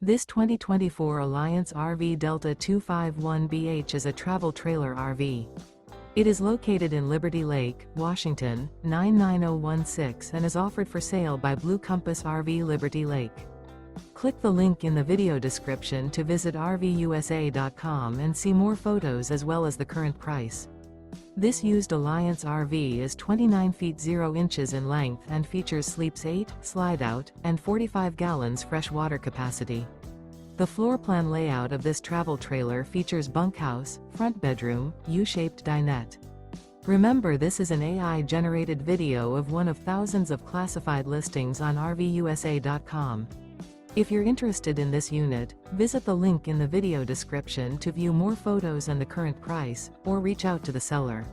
This 2024 Alliance RV Delta 251BH is a travel trailer RV. It is located in Liberty Lake, Washington, 99016 and is offered for sale by Blue Compass RV Liberty Lake. Click the link in the video description to visit RVUSA.com and see more photos as well as the current price. This used Alliance RV is 29 feet 0 inches in length and features sleeps 8, slide-out, and 45 gallons fresh water capacity. The floor plan layout of this travel trailer features bunkhouse, front bedroom, U-shaped dinette. Remember, this is an AI-generated video of one of thousands of classified listings on RVUSA.com. If you're interested in this unit, visit the link in the video description to view more photos and the current price, or reach out to the seller.